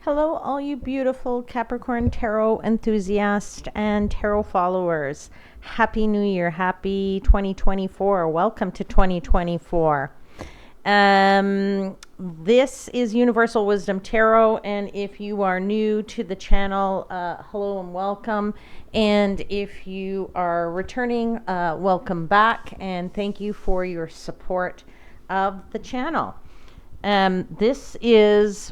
Hello, all you beautiful Capricorn tarot enthusiasts and tarot followers. Happy New Year. Happy 2024. Welcome to 2024. This is Universal Wisdom Tarot, and if you are new to the channel, hello and welcome. And if you are returning, welcome back, and thank you for your support of the channel. This is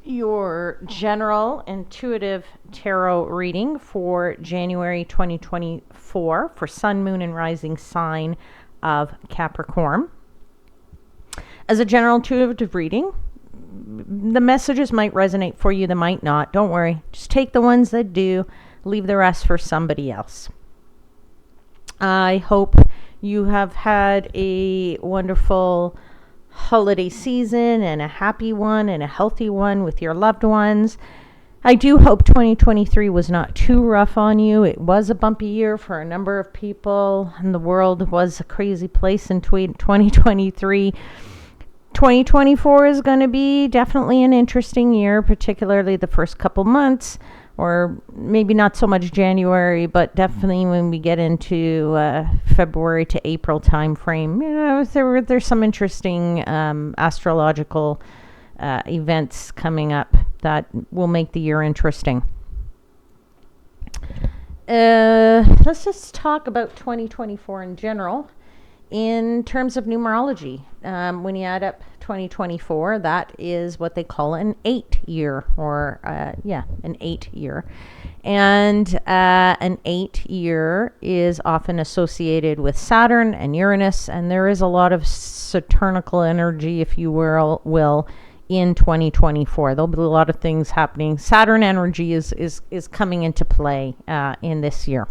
your general intuitive tarot reading for January 2024 for Sun, Moon, and Rising sign of Capricorn. As a general intuitive reading, the messages might resonate for you, they might not. Don't worry. Just take the ones that do, leave the rest for somebody else. I hope you have had a wonderful holiday season and a happy one and a healthy one with your loved ones. I do hope 2023 was not too rough on you. It was a bumpy year for a number of people, and the world was a crazy place in 2023. 2024 is going to be definitely an interesting year, particularly the first couple months, or maybe not so much January, but definitely when we get into February to April time frame. You know, there's some interesting astrological events coming up that will make the year interesting. Let's just talk about 2024 in general. In terms of numerology, when you add up 2024, that is what they call an 8-year, or an 8-year. And an 8-year is often associated with Saturn and Uranus, and there is a lot of Saturnical energy, if you will, in 2024. There'll be a lot of things happening. Saturn energy is coming into play in this year.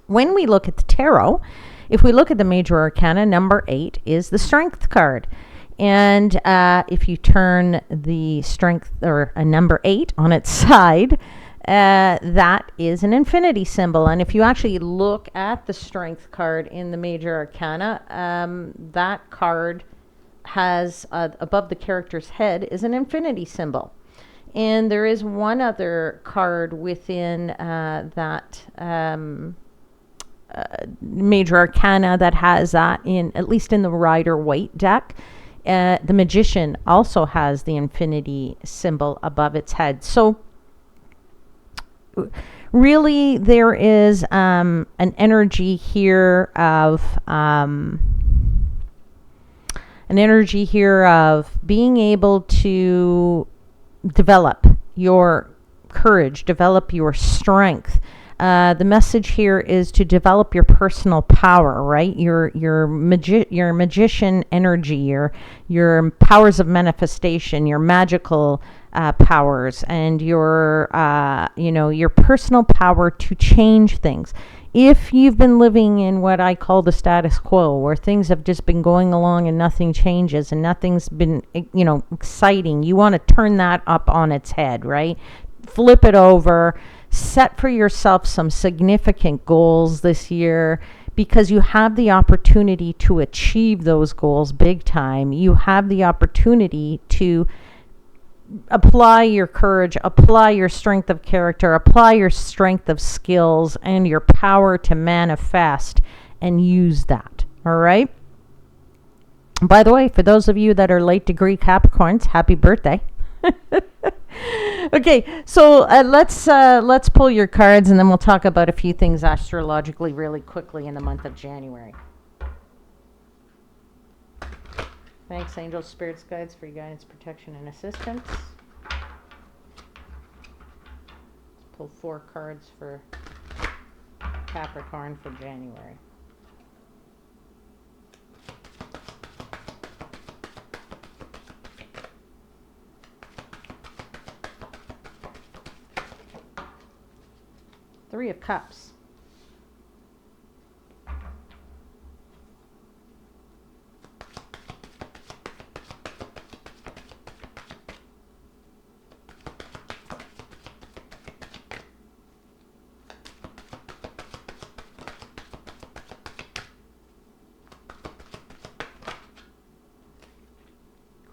When we look at the tarot, if we look at the major arcana, number 8 is the Strength card. And if you turn the Strength, or a number 8 on its side, that is an infinity symbol. And if you actually look at the Strength card in the major arcana, that card has, above the character's head, is an infinity symbol. And there is one other card within that major arcana that has that, in at least in the Rider-Waite deck. The Magician also has the infinity symbol above its head. So really there is an energy here of being able to develop your courage, develop your strength. The message here is to develop your personal power, right? Your magician energy, your powers of manifestation, your magical powers, and your personal power to change things. If you've been living in what I call the status quo, where things have just been going along and nothing changes and nothing's been, exciting, you want to turn that up on its head, right? Flip it over. Set for yourself some significant goals this year, because you have the opportunity to achieve those goals big time. You have the opportunity to apply your courage, apply your strength of character, apply your strength of skills, and your power to manifest, and use that. All right? By the way, for those of you that are late degree Capricorns, happy birthday. Okay, so let's pull your cards, and then we'll talk about a few things astrologically really quickly in the month of January. Thanks, angels, spirits, guides, for your guidance, protection, and assistance. Let's pull 4 cards for Capricorn for January. Three of Cups.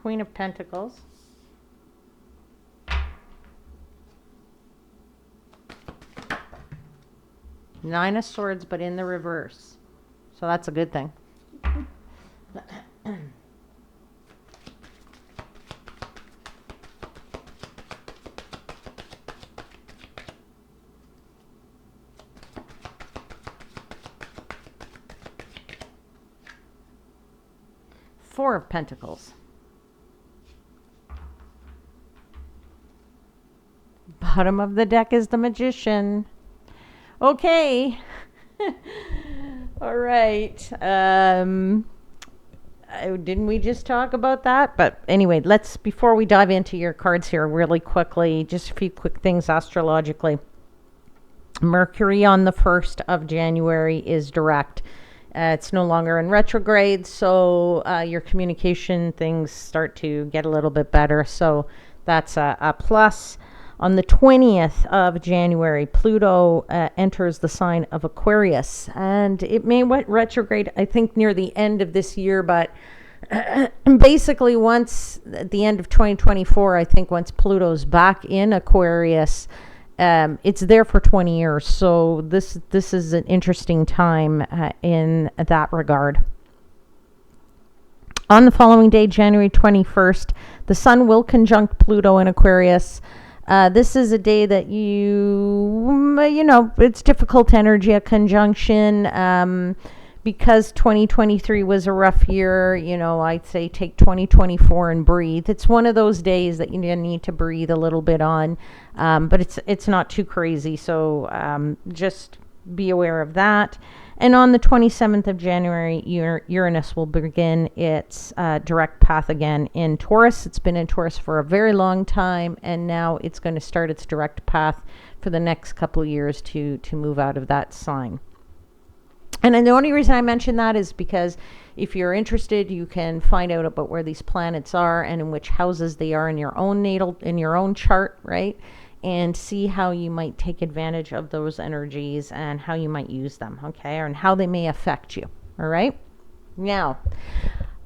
Queen of Pentacles. Nine of Swords, but in the reverse. So that's a good thing. Four of Pentacles. Bottom of the deck is the Magician. Okay. All right. Didn't we just talk about that? But anyway, before we dive into your cards here really quickly, just a few quick things astrologically. Mercury on the 1st of January is direct. It's no longer in retrograde, so your communication things start to get a little bit better. So that's a plus. On the 20th of January, Pluto enters the sign of Aquarius, and it may went retrograde, I think, near the end of this year, but basically once at the end of 2024, I think once Pluto's back in Aquarius, it's there for 20 years. So this is an interesting time in that regard. On the following day, January 21st, the Sun will conjunct Pluto in Aquarius. This is a day that it's difficult energy, a conjunction, because 2023 was a rough year. I'd say take 2024 and breathe. It's one of those days that you need to breathe a little bit on, but it's not too crazy. So just be aware of that. And on the 27th of January, Uranus will begin its direct path again in Taurus. It's been in Taurus for a very long time, and now it's going to start its direct path for the next couple of years to move out of that sign. And then the only reason I mention that is because if you're interested, you can find out about where these planets are and in which houses they are in your own chart, right? And see how you might take advantage of those energies and how you might use them, okay? And how they may affect you, all right? Now,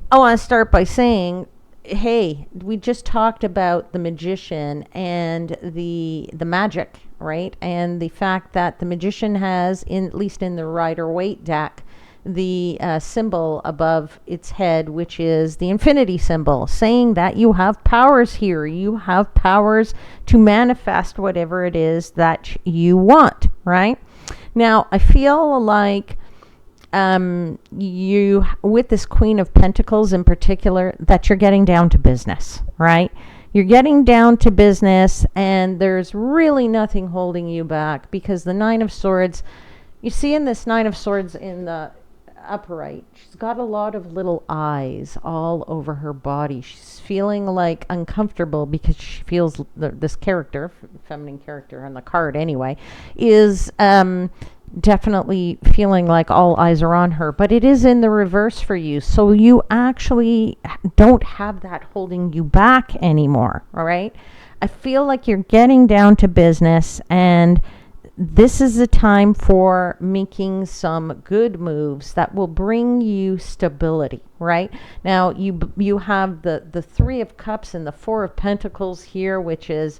I want to start by saying, hey, we just talked about the Magician and the magic, right? And the fact that the Magician has, at least in the Rider-Waite deck, the symbol above its head, which is the infinity symbol, saying that you have powers here. You have powers to manifest whatever it is that you want, right? Now, I feel like you, with this Queen of Pentacles in particular, that you're getting down to business, right? You're getting down to business, and there's really nothing holding you back, because the Nine of Swords, you see in this Nine of Swords in the upright, she's got a lot of little eyes all over her body. She's feeling like uncomfortable because she feels this character, feminine character on the card anyway, is definitely feeling like all eyes are on her, but it is in the reverse for you. So you actually don't have that holding you back anymore. All right. I feel like you're getting down to business, and this is a time for making some good moves that will bring you stability, right? Now, you have the Three of Cups and the Four of Pentacles here, which is,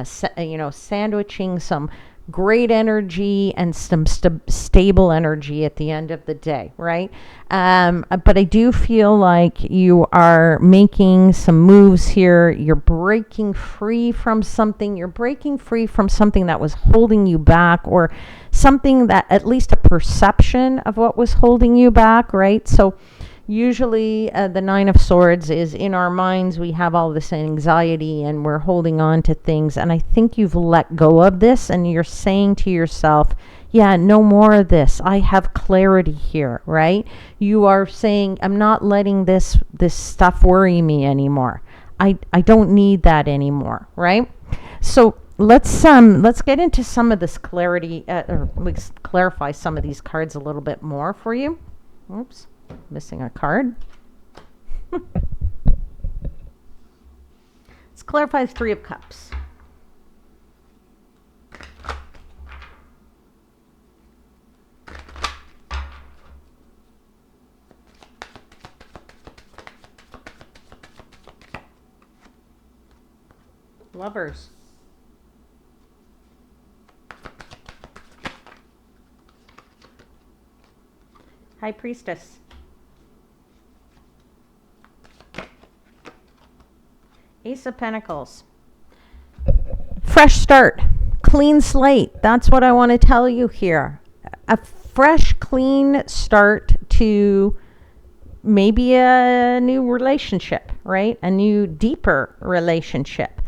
sandwiching some great energy and some stable energy at the end of the day, right? But I do feel like you are making some moves here. You're breaking free from something. You're breaking free from something that was holding you back, or something that, at least a perception of what was holding you back, right? So usually the Nine of Swords is in our minds. We have all this anxiety and we're holding on to things. And I think you've let go of this, and you're saying to yourself, yeah, no more of this. I have clarity here, right? You are saying, I'm not letting this stuff worry me anymore. I don't need that anymore, right? So let's get into some of this clarity, or at least clarify some of these cards a little bit more for you. Oops. Missing a card. Let's clarify the Three of Cups. Lovers. High Priestess. Ace of Pentacles. Fresh start. Clean slate. That's what I want to tell you here. A fresh, clean start to maybe a new relationship, right? A new, deeper relationship.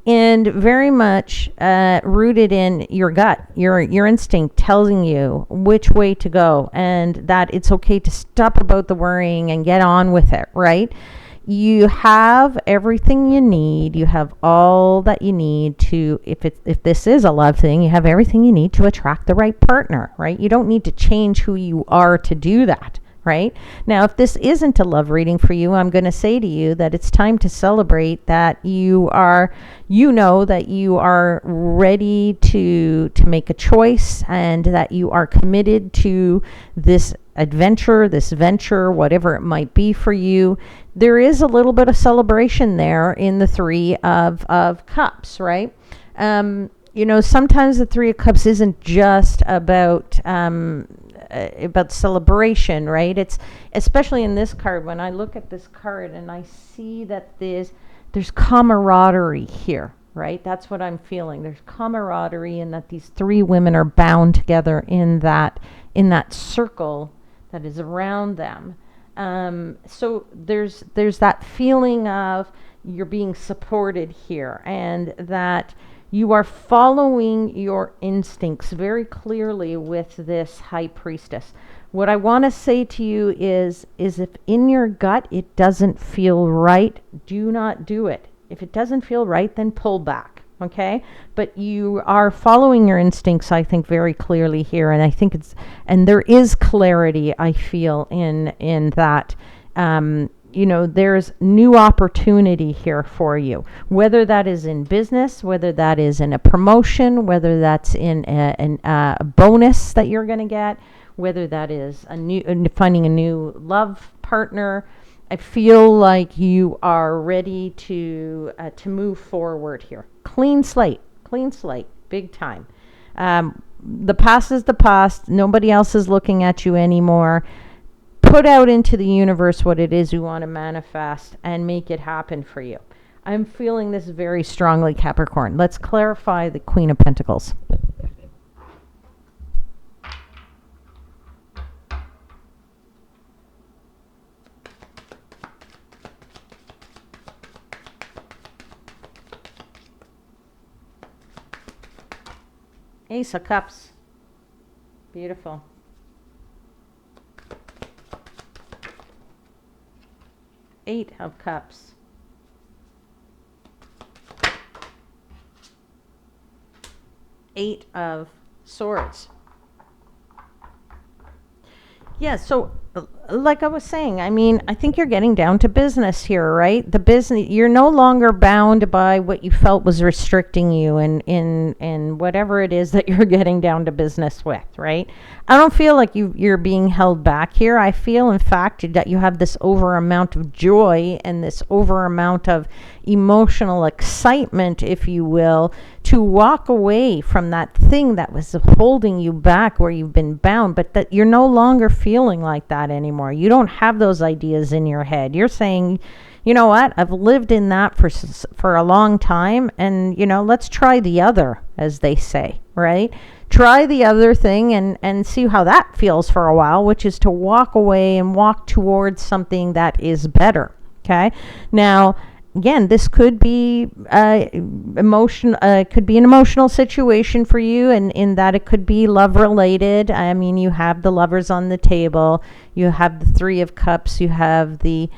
And very much rooted in your gut, your instinct telling you which way to go, and that it's okay to stop about the worrying and get on with it, right? You have everything you need. You have all that you need to, if this is a love thing, you have everything you need to attract the right partner, right? You don't need to change who you are to do that. Right? Now, if this isn't a love reading for you, I'm going to say to you that it's time to celebrate that you know that you are ready to make a choice, and that you are committed to this adventure, this venture, whatever it might be for you. There is a little bit of celebration there in the Three of Cups, right? Sometimes the Three of Cups isn't just about celebration, right? It's especially in this card. When I look at this card and I see that there's camaraderie here, right? That's what I'm feeling. There's camaraderie, and that these three women are bound together in that circle that is around them. So there's that feeling of you're being supported here, and that you are following your instincts very clearly with this High Priestess. What I want to say to you is if in your gut it doesn't feel right, do not do it. If it doesn't feel right, then pull back, okay? But you are following your instincts, I think, very clearly here, and I think there is clarity, I feel, in that. There's new opportunity here for you, whether that is in business, whether that is in a promotion, whether that's in a bonus that you're going to get, whether that is finding a new love partner. I feel like you are ready to move forward here. Clean slate, big time. The past is the past. Nobody else is looking at you anymore. Put out into the universe what it is you want to manifest and make it happen for you. I'm feeling this very strongly, Capricorn. Let's clarify the Queen of Pentacles. Ace of Cups. Beautiful. Eight of Cups. Eight of Swords. Yeah, so like I was saying, I mean, I think you're getting down to business here, right? The business, you're no longer bound by what you felt was restricting you in whatever it is that you're getting down to business with, right? I don't feel like you're being held back here. I feel, in fact, that you have this over amount of joy and this over amount of emotional excitement, if you will, to walk away from that thing that was holding you back, where you've been bound, but that you're no longer feeling like that anymore. You don't have those ideas in your head. You're saying, you know what, I've lived in that for a long time, and let's try the other, as they say, right? Try the other thing and see how that feels for a while, which is to walk away and walk towards something that is better. Okay. Now, again, this could be could be an emotional situation for you, and in that it could be love related. I mean, you have the Lovers on the table, you have the Three of Cups, you have the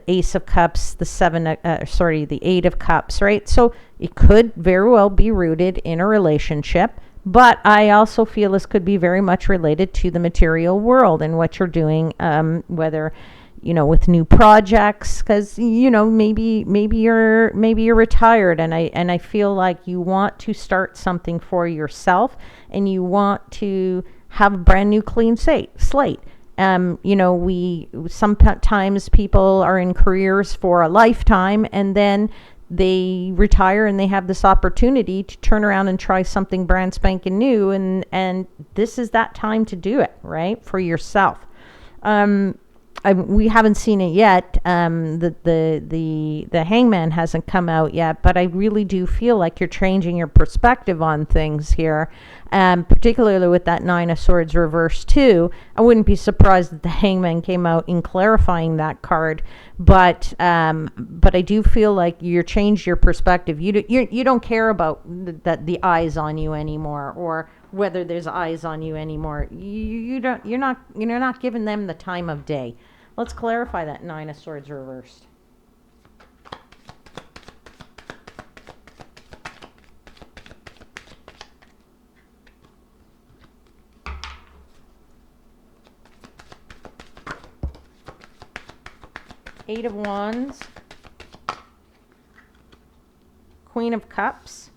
Ace of Cups, the Eight of Cups, right? So it could very well be rooted in a relationship, but I also feel this could be very much related to the material world and what you're doing, whether with new projects, because maybe you're retired, and I feel like you want to start something for yourself, and you want to have a brand new clean slate. We sometimes people are in careers for a lifetime, and then they retire and they have this opportunity to turn around and try something brand spanking new, and this is that time to do it, right, for yourself. We haven't seen it yet. The Hangman hasn't come out yet, but I really do feel like you're changing your perspective on things here, particularly with that Nine of Swords reversed too. I wouldn't be surprised that the Hangman came out in clarifying that card, but I do feel like you're changed your perspective. You don't care about the eyes on you anymore, or whether there's eyes on you anymore. You're not giving them the time of day. Let's clarify that Nine of Swords reversed. Eight of Wands, Queen of Cups,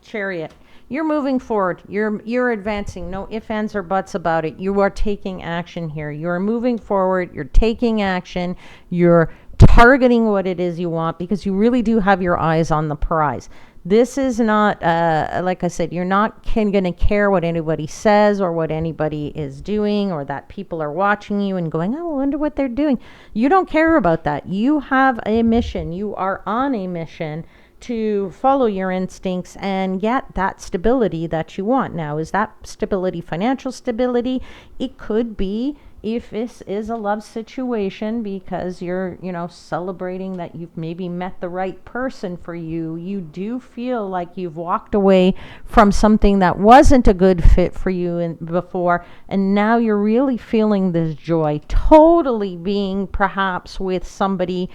Chariot. You're moving forward. You're advancing. No ifs, ands, or buts about it. You are taking action here. You're moving forward. You're taking action. You're targeting what it is you want, because you really do have your eyes on the prize. This is not, like I said, you're not going to care what anybody says or what anybody is doing, or that people are watching you and going, oh, I wonder what they're doing. You don't care about that. You have a mission. You are on a mission to follow your instincts and get that stability that you want. Now, is that stability financial stability? It could be, if this is a love situation, because you're, celebrating that you've maybe met the right person for you. You do feel like you've walked away from something that wasn't a good fit for you before, and now you're really feeling this joy, totally being perhaps with somebody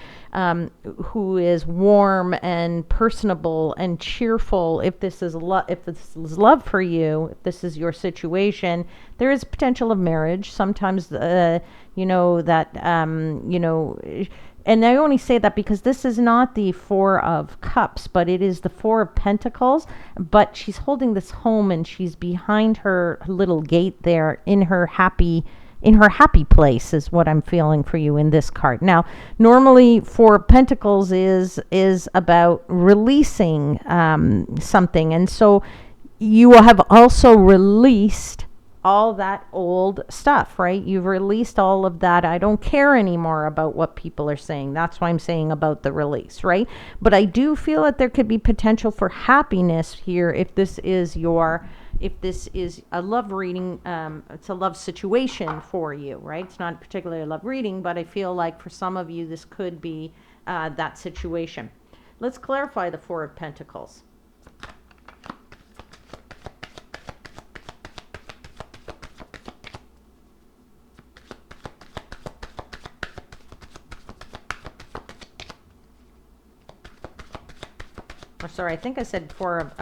who is warm and personable and cheerful. If this is love for you, if this is your situation, there is potential of marriage. Sometimes, and I only say that because this is not the Four of Cups, but it is the Four of Pentacles. But she's holding this home, and she's behind her little gate there in her happy place, is what I'm feeling for you in this card. Now, normally Four of Pentacles is about releasing something, and so you have also released all that old stuff, right? You've released all of that. I don't care anymore about what people are saying. That's why I'm saying about the release, right? But I do feel that there could be potential for happiness here if this is a love reading. It's a love situation for you, right? It's not particularly a love reading, but I feel like for some of you, this could be that situation. Let's clarify the Four of Pentacles. Sorry, I think I said Four of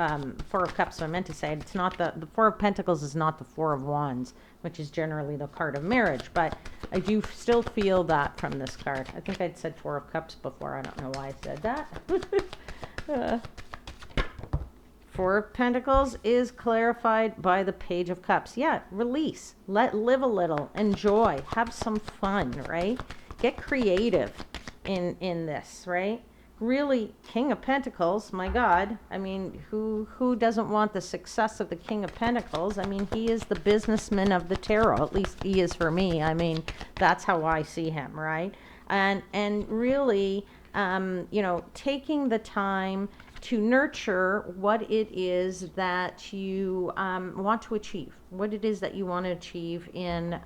Cups. So I meant to say it's not the Four of Pentacles is not the Four of Wands, which is generally the card of marriage. But I do still feel that from this card. I think I'd said Four of Cups before. I don't know why I said that. Four of Pentacles is clarified by the Page of Cups. Yeah, release, live a little, enjoy, have some fun, right? Get creative in this, right? Really, King of Pentacles, my God. I mean, who doesn't want the success of the King of Pentacles? I mean, he is the businessman of the tarot. At least he is for me. I mean, that's how I see him, right? And really, taking the time to nurture what it is that you want to achieve, what it is that you want to achieve in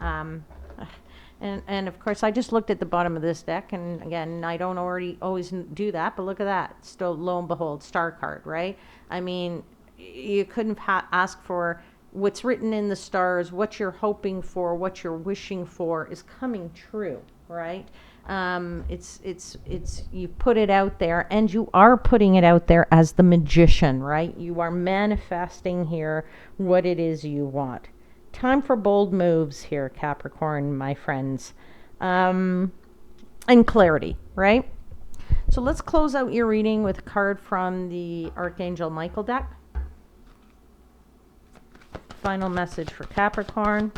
And of course, I just looked at the bottom of this deck, and again, I don't always do that, but look at that. Still, lo and behold, star card, right? I mean, you couldn't ask for what's written in the stars, what you're hoping for, what you're wishing for is coming true, right? It's you put it out there, and you are putting it out there as the magician, right? You are manifesting here what it is you want. Time for bold moves here, Capricorn, my friends. And clarity, right? So let's close out your reading with a card from the Archangel Michael deck. final message for Capricorn.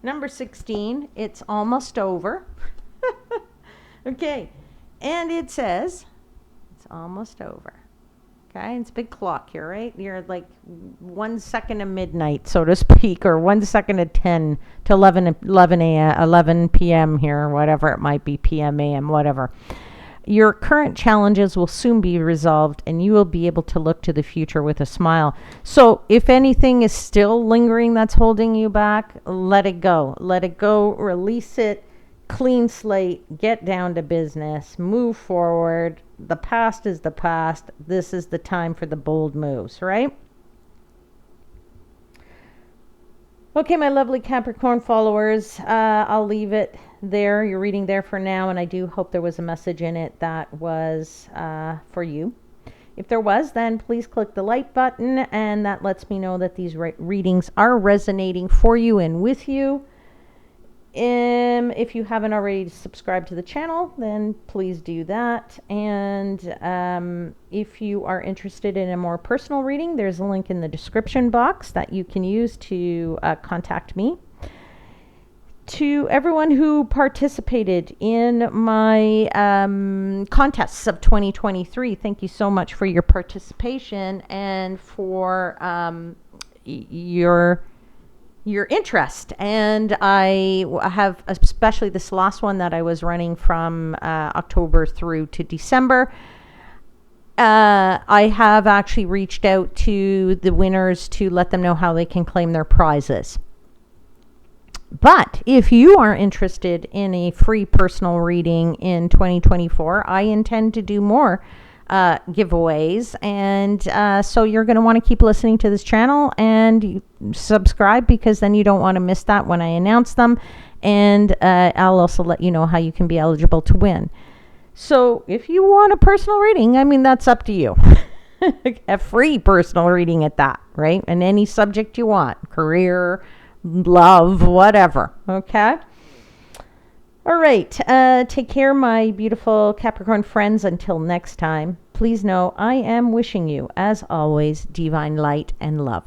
Number 16, it's almost over. Okay, and it says, it's almost over. Okay, it's a big clock here, right? You're like 1 second of midnight, so to speak, or 1 second of 10 to 11 a.m., 11 p.m. here, or whatever it might be, p.m., a.m., whatever. Your current challenges will soon be resolved, and you will be able to look to the future with a smile. So if anything is still lingering that's holding you back, let it go. Let it go, release it, clean slate, get down to business, move forward. The past is the past. This is the time for the bold moves, right? Okay, my lovely Capricorn followers, I'll leave it there. You're reading there for now, and I do hope there was a message in it that was for you. If there was, then please click the like button, and that lets me know that these readings are resonating for you and with you. If you haven't already subscribed to the channel, then please do that. And if you are interested in a more personal reading, there's a link in the description box that you can use to contact me. To everyone who participated in my contests of 2023, thank you so much for your participation and for your interest. And I have, especially this last one that I was running from October through to December, I have actually reached out to the winners to let them know how they can claim their prizes. But if you are interested in a free personal reading in 2024, I intend to do more giveaways, and so you're going to want to keep listening to this channel and subscribe, because then you don't want to miss that when I announce them. And I'll also let you know how you can be eligible to win. So if you want a personal reading, I mean, that's up to you. A free personal reading at that, right? And any subject you want, career, love, whatever. Okay. All right. Take care, my beautiful Capricorn friends. Until next time, please know I am wishing you, as always, divine light and love.